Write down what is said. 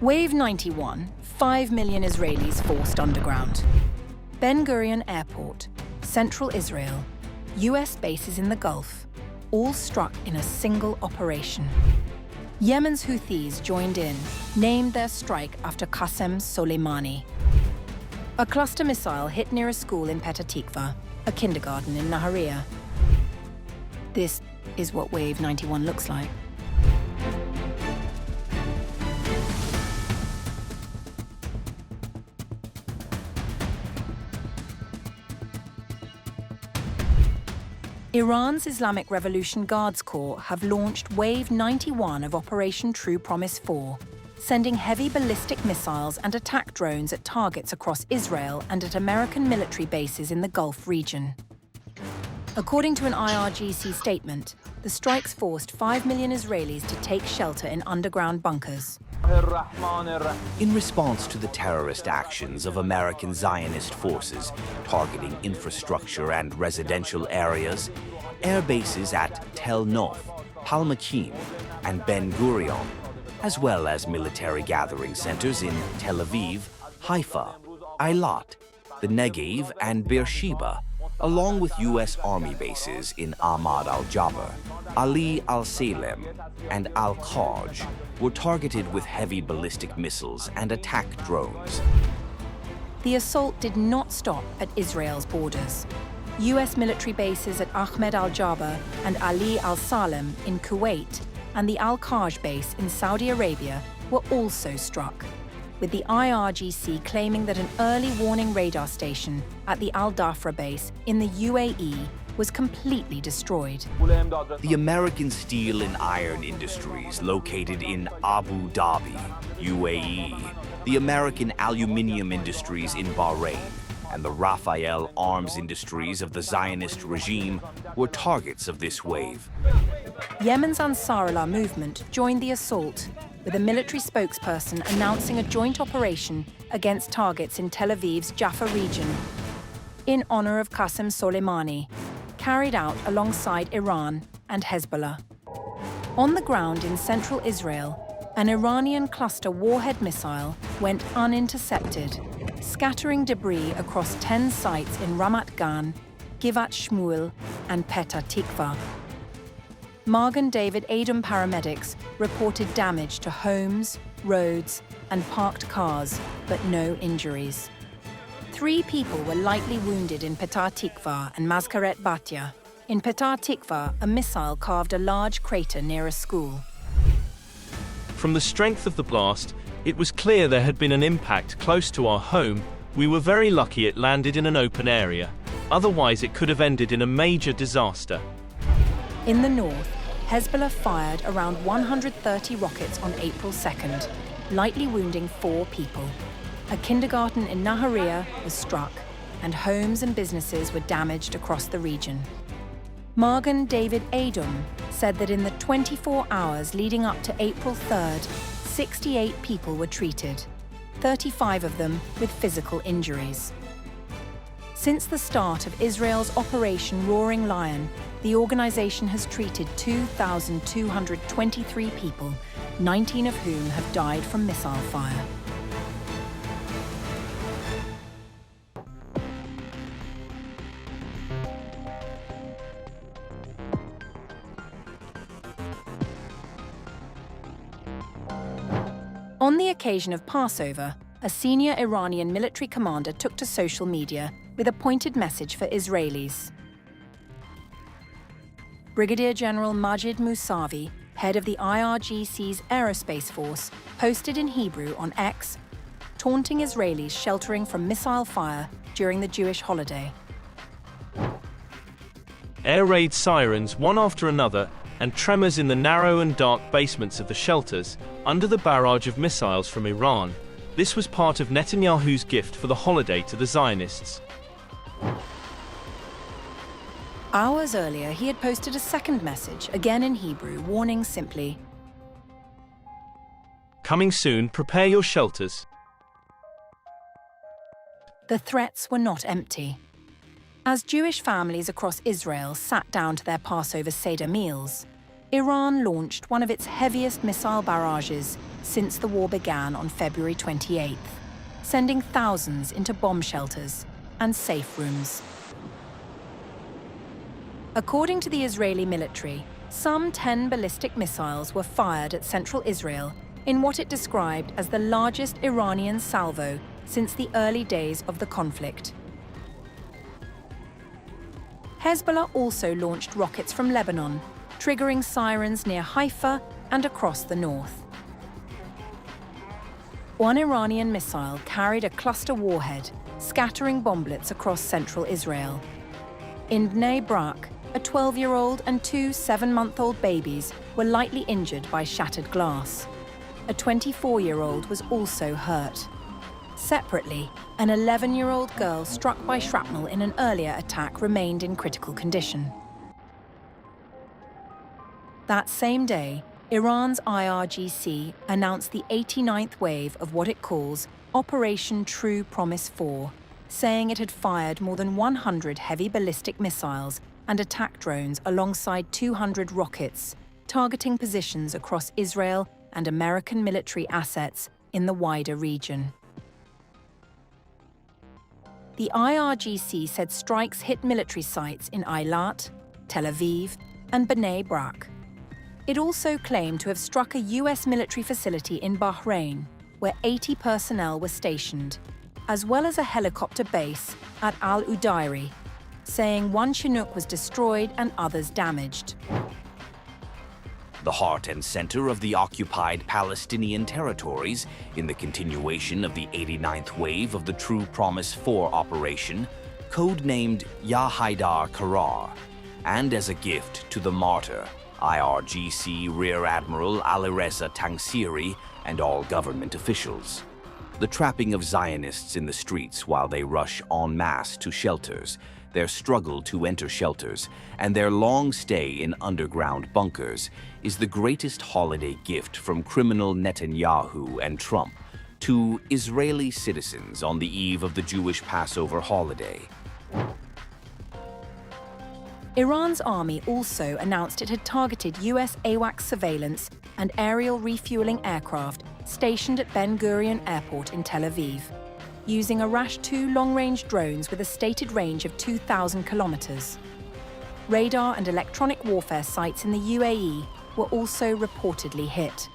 Wave 91, 5 million Israelis forced underground. Ben Gurion Airport, central Israel, US bases in the Gulf, all struck in a single operation. Yemen's Houthis joined in, named their strike after Qassem Soleimani. A cluster missile hit near a school in Petah Tikva, a kindergarten in Nahariya. This is what Wave 91 looks like. Iran's Islamic Revolution Guards Corps have launched Wave 91 of Operation True Promise 4, sending heavy ballistic missiles and attack drones at targets across Israel and at American military bases in the Gulf region. According to an IRGC statement, the strikes forced 5 million Israelis to take shelter in underground bunkers. In response to the terrorist actions of American Zionist forces targeting infrastructure and residential areas, air bases at Tel Nof, Palmachim, and Ben Gurion, as well as military gathering centers in Tel Aviv, Haifa, Eilat, the Negev, and Beersheba, along with U.S. Army bases in Ahmad al-Jaber, Ali al-Salem, and al-Kharj, were targeted with heavy ballistic missiles and attack drones. The assault did not stop at Israel's borders. U.S. military bases at Ahmed al-Jaber and Ali al-Salem in Kuwait and the al-Kharj base in Saudi Arabia were also struck, with the IRGC claiming that an early warning radar station at the Al-Dhafra base in the UAE was completely destroyed. The American steel and iron industries located in Abu Dhabi, UAE, the American aluminium industries in Bahrain, and the Rafael arms industries of the Zionist regime were targets of this wave. Yemen's Ansarullah movement joined the assault, with a military spokesperson announcing a joint operation against targets in Tel Aviv's Jaffa region in honor of Qassem Soleimani, carried out alongside Iran and Hezbollah. On the ground in central Israel, an Iranian cluster warhead missile went unintercepted, scattering debris across 10 sites in Ramat Gan, Givat Shmuel, and Petah Tikva. Magen David Adom paramedics reported damage to homes, roads, and parked cars, but no injuries. 3 people were lightly wounded in Petah Tikva and Mazkaret Batya. In Petah Tikva, a missile carved a large crater near a school. From the strength of the blast, it was clear there had been an impact close to our home. We were very lucky it landed in an open area. Otherwise, it could have ended in a major disaster. In the north, Hezbollah fired around 130 rockets on April 2nd, lightly wounding 4 people. A kindergarten in Nahariya was struck, and homes and businesses were damaged across the region. Magen David Adom said that in the 24 hours leading up to April 3rd, 68 people were treated, 35 of them with physical injuries. Since the start of Israel's Operation Roaring Lion, the organization has treated 2,223 people, 19 of whom have died from missile fire. On the occasion of Passover, a senior Iranian military commander took to social media with a pointed message for Israelis. Brigadier General Majid Mousavi, head of the IRGC's aerospace force, posted in Hebrew on X, taunting Israelis sheltering from missile fire during the Jewish holiday. Air raid sirens, one after another, and tremors in the narrow and dark basements of the shelters, under the barrage of missiles from Iran. This was part of Netanyahu's gift for the holiday to the Zionists. Hours earlier, he had posted a second message, again in Hebrew, warning simply, "Coming soon, prepare your shelters." The threats were not empty. As Jewish families across Israel sat down to their Passover Seder meals, Iran launched one of its heaviest missile barrages since the war began on February 28th, sending thousands into bomb shelters and safe rooms. According to the Israeli military, some 10 ballistic missiles were fired at central Israel in what it described as the largest Iranian salvo since the early days of the conflict. Hezbollah also launched rockets from Lebanon, triggering sirens near Haifa and across the north. One Iranian missile carried a cluster warhead, scattering bomblets across central Israel. In Bnei Brak, a 12-year-old and two 7-month-old babies were lightly injured by shattered glass. A 24-year-old was also hurt. Separately, an 11-year-old girl struck by shrapnel in an earlier attack remained in critical condition. That same day, Iran's IRGC announced the 89th wave of what it calls Operation True Promise 4, saying it had fired more than 100 heavy ballistic missiles and attack drones alongside 200 rockets, targeting positions across Israel and American military assets in the wider region. The IRGC said strikes hit military sites in Eilat, Tel Aviv, and Bnei Brak. It also claimed to have struck a US military facility in Bahrain, where 80 personnel were stationed, as well as a helicopter base at Al Udairi, saying one Chinook was destroyed and others damaged. The heart and center of the occupied Palestinian territories, in the continuation of the 89th wave of the True Promise 4 operation, codenamed Ya Haidar Karar, and as a gift to the martyr, IRGC Rear Admiral Alireza Tangsiri and all government officials. The trapping of Zionists in the streets while they rush en masse to shelters, their struggle to enter shelters, and their long stay in underground bunkers is the greatest holiday gift from criminal Netanyahu and Trump to Israeli citizens on the eve of the Jewish Passover holiday. Iran's army also announced it had targeted US AWACS surveillance and aerial refueling aircraft stationed at Ben Gurion Airport in Tel Aviv, using Arash 2 long-range drones with a stated range of 2,000 kilometers. Radar and electronic warfare sites in the UAE were also reportedly hit.